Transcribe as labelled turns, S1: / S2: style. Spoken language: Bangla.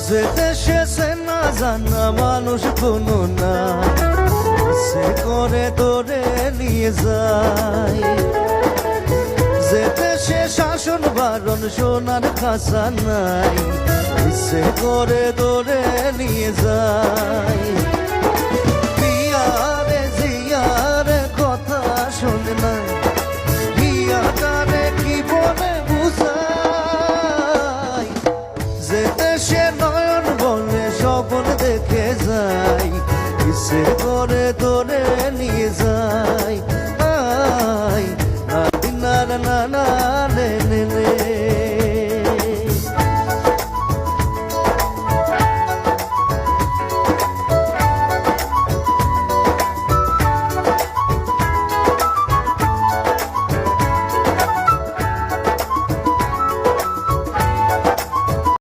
S1: যে দেশে সে না জানা মানুষ কোনো না, সে করে তোরে নিয়ে যায়। যে দেশে শাসন বারণ সোনার খাসা নাই, সে করে তোরে নিয়ে যায়। বিয়ারে জিয়ারে কথা শোনে না, বিয়াটারে কি বলে বুঝাই। যে দেশে নয়ন বলে স্বপ্ন দেখে যায়, সে করে তোরে নিয়ে যায়।